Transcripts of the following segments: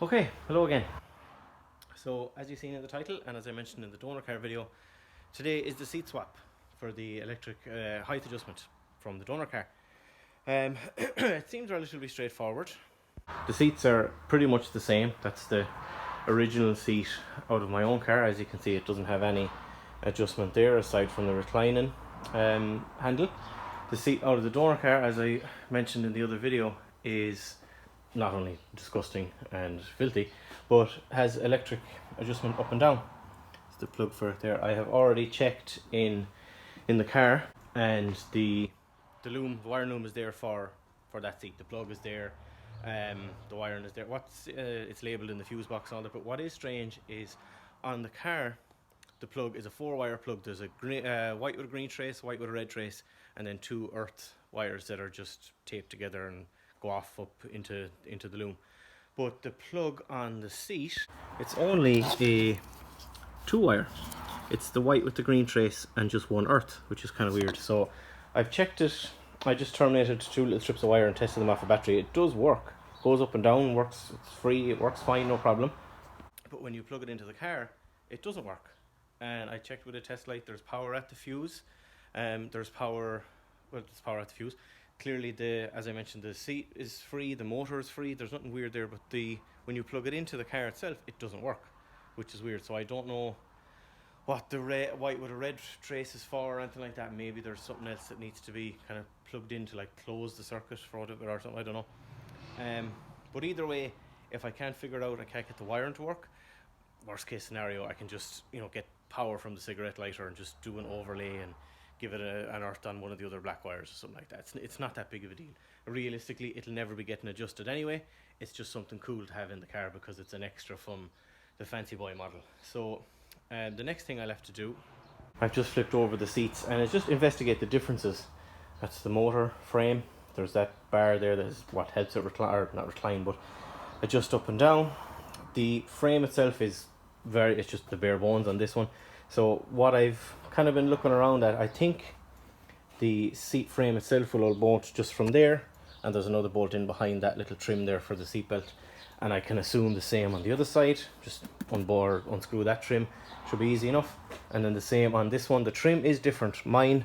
Okay, hello again. So as you've seen in the title and as I mentioned in the donor car video, today is the seat swap for the electric height adjustment from the donor car. It seems relatively straightforward. The seats are pretty much the same. That's the original seat out of my own car. As you can see, it doesn't have any adjustment there aside from the reclining handle. The seat out of the donor car, as I mentioned in the other video, is not only disgusting and filthy, but has electric adjustment up and down. It's the plug for it there. I have already checked in the car, and the wiring loom is there for that seat. The plug is there, the wiring is there. It's labelled in the fuse box and all that. But what is strange is on the car, the plug is a 4-wire plug. There's a green, white with a green trace, white with a red trace, and then 2 earth wires that are just taped together and go off up into the loom. But the plug on the seat, it's only a 2-wire. It's the white with the green trace and just 1 earth, which is kind of weird. So I've checked it. I just terminated 2 little strips of wire and tested them off a battery. It does work. Goes up and down, works, it's free, it works fine, no problem. But when you plug it into the car, it doesn't work. And I checked with a test light. There's power at the fuse. There's power at the fuse. Clearly, as I mentioned, the seat is free, the motor is free. There's nothing weird there, but when you plug it into the car itself, it doesn't work, which is weird. So I don't know what the white with a red trace is for or anything like that. Maybe there's something else that needs to be kind of plugged in to like close the circuit for it or something. I don't know. But either way, if I can't figure it out, I can't get the wiring to work. Worst case scenario, I can just get power from the cigarette lighter and just do an overlay and give it an earth on one of the other black wires or something like that. It's not that big of a deal. Realistically, it'll never be getting adjusted anyway. It's just something cool to have in the car because it's an extra from the fancy boy model. So the next thing I'll have to do, I've just flipped over the seats and it's just investigate the differences. That's the motor frame. There's that bar there that is what helps it recline, but adjust up and down. The frame itself is it's just the bare bones on this one. So what I've kind of been looking around at, I think the seat frame itself will all bolt just from there, and there's another bolt in behind that little trim there for the seat belt, and I can assume the same on the other side. Just unscrew that trim, should be easy enough. And then the same on this one. The trim is different. Mine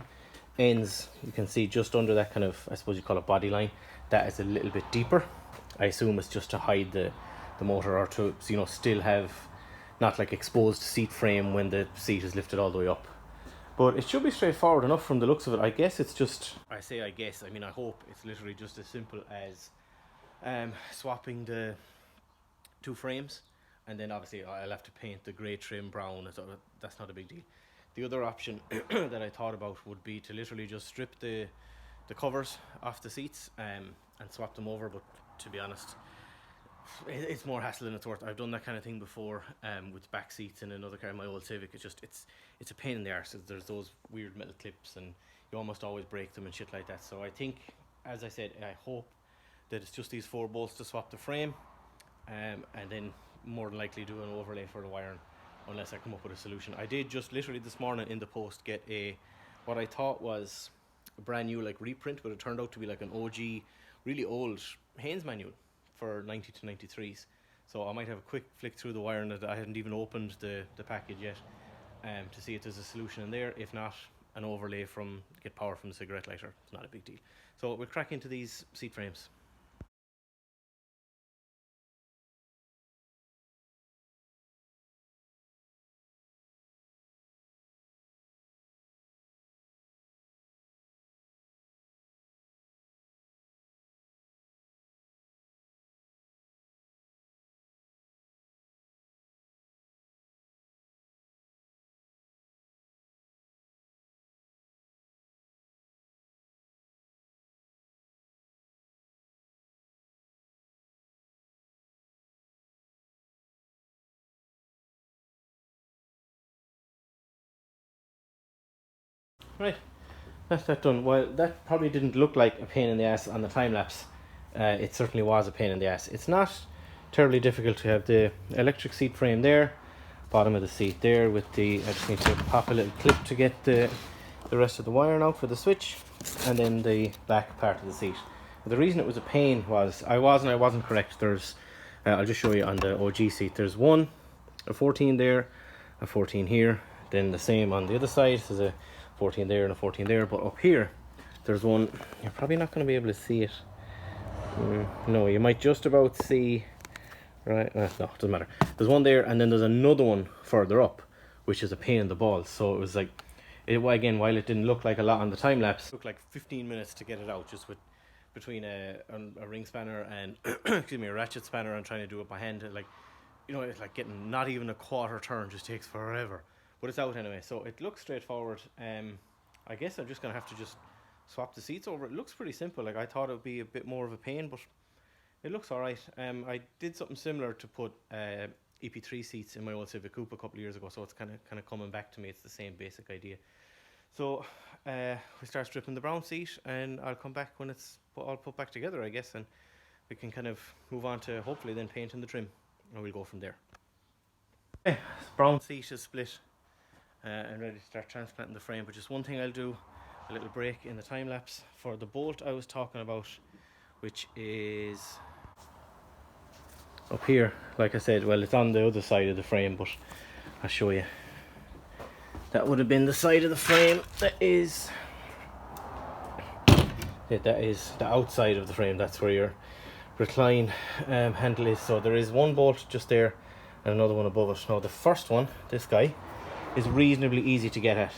ends, you can see, just under that kind of, I suppose you call it body line. That is a little bit deeper. I assume it's just to hide the motor, or to still have not like exposed seat frame when the seat is lifted all the way up. But it should be straightforward enough from the looks of it. I guess it's just, I hope it's literally just as simple as swapping the 2 frames, and then obviously I'll have to paint the grey trim brown. That's not a big deal. The other option that I thought about would be to literally just strip the covers off the seats and swap them over, but to be honest, it's more hassle than it's worth. I've done that kind of thing before with back seats in another car, my old Civic. It's a pain in the arse. There's those weird metal clips and you almost always break them and shit like that. So I think, as I said, I hope that it's just these 4 bolts to swap the frame, and then more than likely do an overlay for the wiring, unless I come up with a solution. I did just literally this morning in the post get what I thought was a brand new like reprint, but it turned out to be like an OG, really old Haynes manual for 90 to 93s. So I might have a quick flick through the wiring. That I hadn't even opened the package yet to see if there's a solution in there. If not, an overlay get power from the cigarette lighter. It's not a big deal. So we'll crack into these seat frames. Right, that's that done. Well, that probably didn't look like a pain in the ass on the time lapse. It certainly was a pain in the ass. It's not terribly difficult to have the electric seat frame there, bottom of the seat there with I just need to pop a little clip to get the rest of the wiring out for the switch, and then the back part of the seat. But the reason it was a pain was I wasn't correct. There's I'll just show you on the OG seat. There's a 14 there, a 14 here, then the same on the other side. There's a 14 there and a 14 there, but up here there's one. You're probably not going to be able to see it. No, you might just about see, right? No, it doesn't matter. There's one there, and then there's another one further up, which is a pain in the balls. So it was like, again, while it didn't look like a lot on the time lapse, it took like 15 minutes to get it out, just with between a ring spanner and excuse me, a ratchet spanner, and trying to do it by hand. Like, you know, it's like getting not even a quarter turn, just takes forever. But it's out anyway, so it looks straightforward. I guess I'm just gonna have to just swap the seats over. It looks pretty simple. Like, I thought it would be a bit more of a pain, but it looks alright. I did something similar to put EP3 seats in my old Civic Coupe a couple of years ago, so it's kind of coming back to me. It's the same basic idea. So we start stripping the brown seat, and I'll come back when it's all put back together, I guess, and we can kind of move on to hopefully then painting the trim, and we'll go from there. Okay, brown seat is split and ready to start transplanting the frame, but just one thing I'll do, a little break in the time lapse for the bolt I was talking about, which is up here. Like I said, well, it's on the other side of the frame, but I'll show you. That would have been the side of the frame that is the outside of the frame. That's where your recline handle is. So there is one bolt just there and another one above it. Now the first one, this guy, is reasonably easy to get at.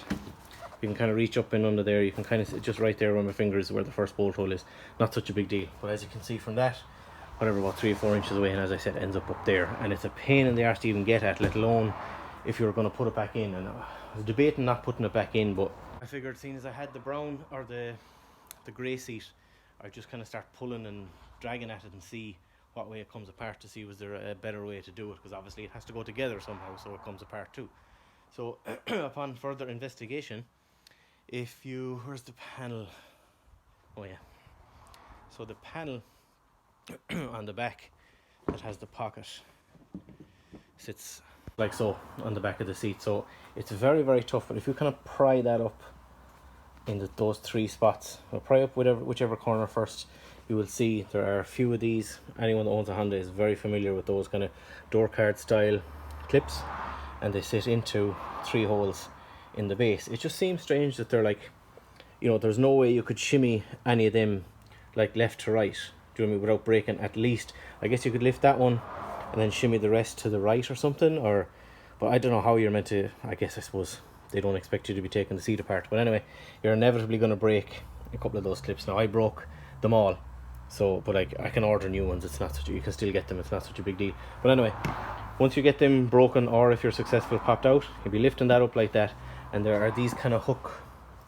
You can kind of reach up in under there. You can kind of, just right there where my finger is, where the first bolt hole is. Not such a big deal, but as you can see from that, whatever, about 3 or 4 inches away, and as I said, ends up there, and it's a pain in the arse to even get at, let alone if you're going to put it back in. And I was debating not putting it back in, but I figured, seeing as I had the brown or the grey seat, I'd just kind of start pulling and dragging at it and see what way it comes apart, to see was there a better way to do it, because obviously it has to go together somehow so it comes apart too. So upon further investigation, where's the panel? Oh yeah, so the panel on the back that has the pocket sits like so on the back of the seat, so it's very, very tough. But if you kind of pry that up in those 3 spots, or pry up whichever corner first, you will see there are a few of these. Anyone that owns a Honda is very familiar with those kind of door card style clips, and they sit into 3 holes in the base. It just seems strange that they're like, you know, there's no way you could shimmy any of them like left to right, do you know what I mean, without breaking. At least, I guess you could lift that one and then shimmy the rest to the right or something, but I don't know how you're meant to. I suppose they don't expect you to be taking the seat apart, but anyway, you're inevitably going to break a couple of those clips. Now I broke them all, so, but I can order new ones. It's not such you can still get them. It's not such a big deal. But anyway, once you get them broken, or if you're successful, popped out, you'll be lifting that up like that, and there are these kind of hook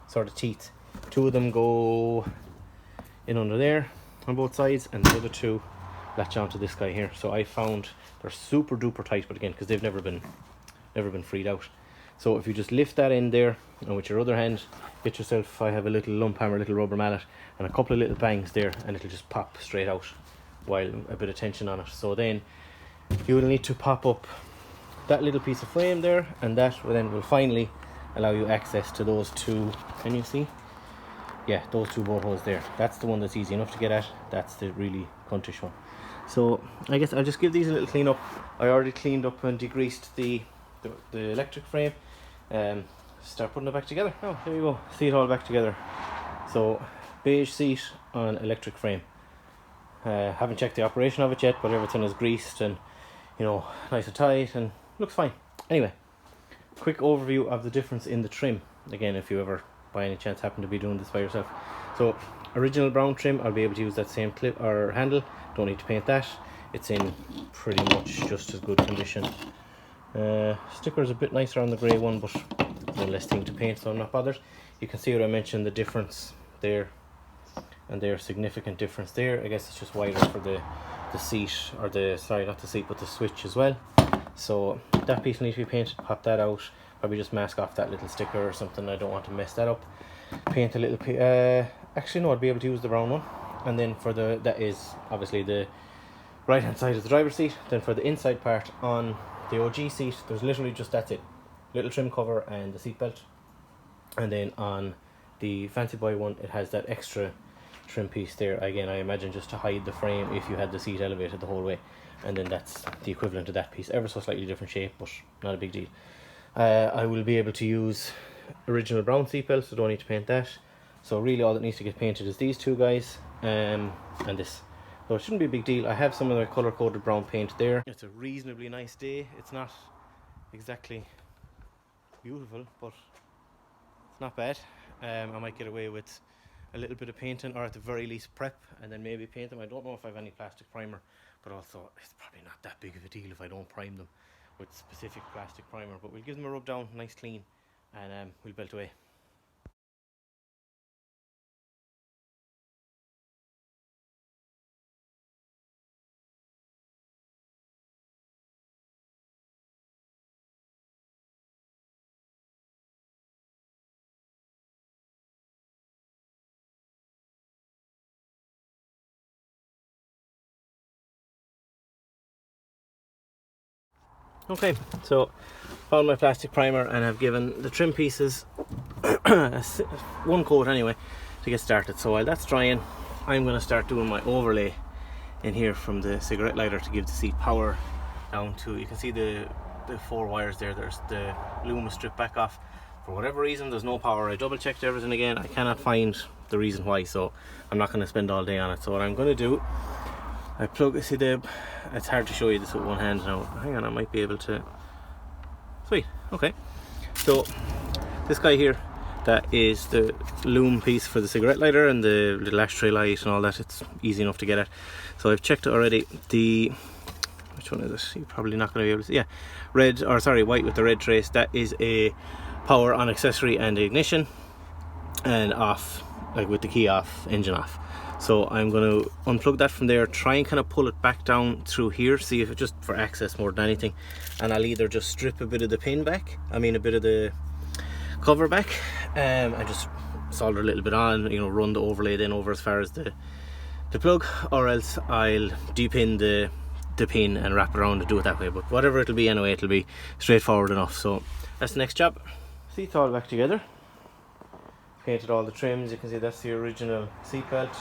sort of teeth. 2 of them go in under there on both sides, and the other 2 latch onto this guy here. So I found they're super duper tight, but again, because they've never been freed out. So if you just lift that in there, and with your other hand get yourself, I have a little lump hammer, little rubber mallet, and a couple of little bangs there, and it'll just pop straight out while a bit of tension on it. So then you will need to pop up that little piece of frame there, and that then will finally allow you access to those 2. Can you see? Yeah, those 2 bolt holes there. That's the one that's easy enough to get at. That's the really cuntish one. So I guess I'll just give these a little clean up. I already cleaned up and degreased the electric frame. Start putting it back together. Oh, there you go. See it all back together. So beige seat on electric frame. Haven't checked the operation of it yet, but everything is greased and, you know, nice and tight, and looks fine. Anyway, quick overview of the difference in the trim. Again, if you ever by any chance happen to be doing this by yourself. So original brown trim, I'll be able to use that same clip or handle. Don't need to paint that. It's in pretty much just as good condition. Sticker is a bit nicer on the grey one, but one less thing to paint, so I'm not bothered. You can see what I mentioned, the difference there and there, significant difference there. I guess it's just wider for the seat, or sorry, not the seat, but the switch as well. So that piece needs to be painted. Pop that out. Probably just mask off that little sticker or something. I don't want to mess that up. Paint a little actually no, I'd be able to use the brown one. And then for that is obviously the right hand side of the driver's seat. Then for the inside part on the OG seat, there's literally just, that's it, little trim cover and the seat belt. And then on the Fancy Boy one, it has that extra trim piece there, again I imagine just to hide the frame if you had the seat elevated the whole way, and then that's the equivalent of that piece, ever so slightly different shape, but not a big deal. I will be able to use original brown seat belts, so don't need to paint that. So really all that needs to get painted is these two guys and this. So it shouldn't be a big deal. I have some of the colour coded brown paint there. It's a reasonably nice day. It's not exactly beautiful, but it's not bad. I might get away with a little bit of painting, or at the very least prep and then maybe paint them. I don't know if I have any plastic primer, but also it's probably not that big of a deal if I don't prime them with specific plastic primer. But we'll give them a rub down, nice clean, and we'll belt away. Okay, so found my plastic primer and I've given the trim pieces one coat anyway to get started. So while that's drying, I'm going to start doing my overlay in here from the cigarette lighter to give the seat power down to, you can see the 4 wires there. There's the loom is stripped back off. For whatever reason there's no power. I double checked everything again, I cannot find the reason why, so I'm not going to spend all day on it. So what I'm going to do, I plug, see the, it's hard to show you this with one hand now, hang on, I might be able to, sweet, okay. So this guy here, that is the loom piece for the cigarette lighter and the little ashtray light and all that. It's easy enough to get at. So I've checked it already. The, which one is it? You're probably not going to be able to see. Yeah, red, or sorry, white with the red trace. That is a power on accessory and ignition, and off, like with the key off, engine off. So I'm going to unplug that from there, try and kind of pull it back down through here, see if it, just for access more than anything, and I'll either just strip a bit of the pin back, a bit of the cover back, and just solder a little bit on, you know, run the overlay then over as far as the plug, or else I'll depin the pin and wrap it around and do it that way. But whatever it'll be anyway, it'll be straightforward enough. So that's the next job. See, it's all back together. Painted all the trims. You can see that's the original seat belt,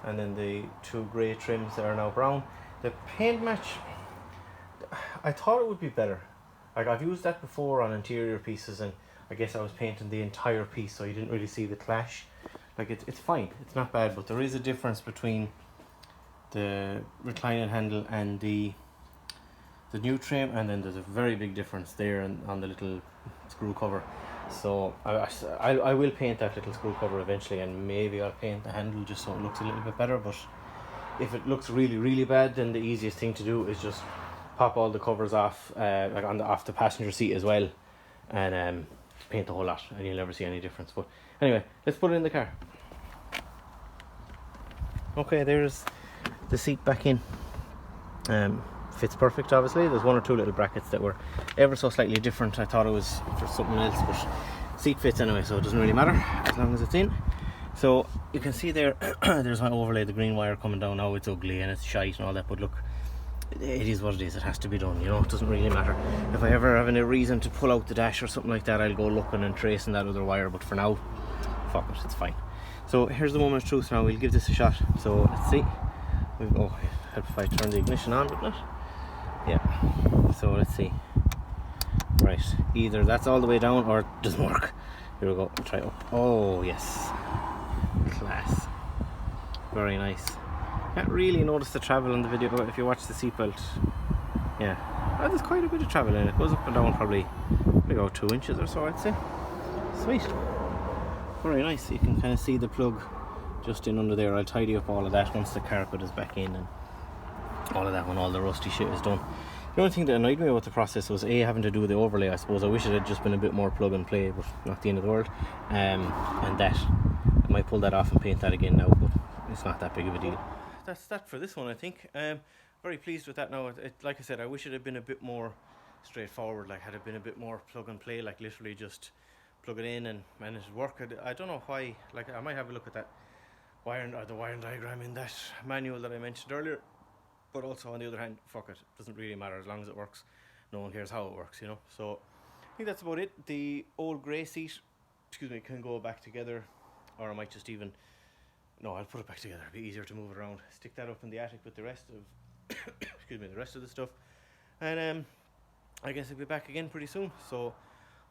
and then the 2 grey trims that are now brown. The paint match, I thought it would be better. Like, I've used that before on interior pieces, and I guess I was painting the entire piece, so you didn't really see the clash. Like, it's fine, it's not bad, but there is a difference between the reclining handle and the new trim, and then there's a very big difference there on the little screw cover. So I will paint that little screw cover eventually, and maybe I'll paint the handle just so it looks a little bit better. But if it looks really, really bad, then the easiest thing to do is just pop all the covers off, like off the passenger seat as well, and paint the whole lot, and you'll never see any difference. But anyway, let's put it in the car. Okay, there's the seat back in. Fits perfect, obviously. There's 1 or 2 little brackets that were ever so slightly different. I thought it was for something else, but seat fits anyway, so it doesn't really matter as long as it's in. So you can see there, there's my overlay, the green wire coming down now. It's ugly and it's shite and all that, but look, it is what it is. It has to be done, you know. It doesn't really matter. If I ever have any reason to pull out the dash or something like that, I'll go looking and tracing that other wire, but for now, fuck it, it's fine. So here's the moment of truth now. We'll give this a shot. So let's see. Oh, help if I turn the ignition on, wouldn't it? Yeah. So let's see. Right, either that's all the way down or it doesn't work. Here we go. I'll try up. Oh yes, class. Very nice. Can't really notice the travel in the video, but if you watch the seatbelt, yeah, there's quite a bit of travel in it. It goes up and down probably about 2 inches or so, I'd say. Sweet. Very nice. You can kind of see the plug just in under there. I'll tidy up all of that once the carpet is back in and all of that, when all the rusty shit is done. The only thing that annoyed me about the process was having to do the overlay. I suppose I wish it had just been a bit more plug and play, but not the end of the world. And that, I might pull that off and paint that again now, but it's not that big of a deal. That's that for this one, I think. Very pleased with that now. Like I said, I wish it had been a bit more straightforward. Like, had it been a bit more plug and play, like literally just plug it in and it would work. I don't know why. Like, I might have a look at that the wiring diagram in that manual that I mentioned earlier. But also on the other hand, fuck it, doesn't really matter as long as it works. No one cares how it works, you know. So I think that's about it. The old grey seat, can go back together, or I might just even No, I'll put it back together. It'll be easier to move it around. Stick that up in the attic with the rest of excuse me, the rest of the stuff. And I guess I'll be back again pretty soon. So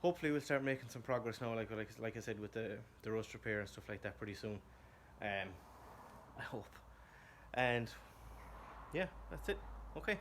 hopefully we'll start making some progress now, like I said, with the rust repair and stuff like that pretty soon. I hope. And yeah, that's it. Okay.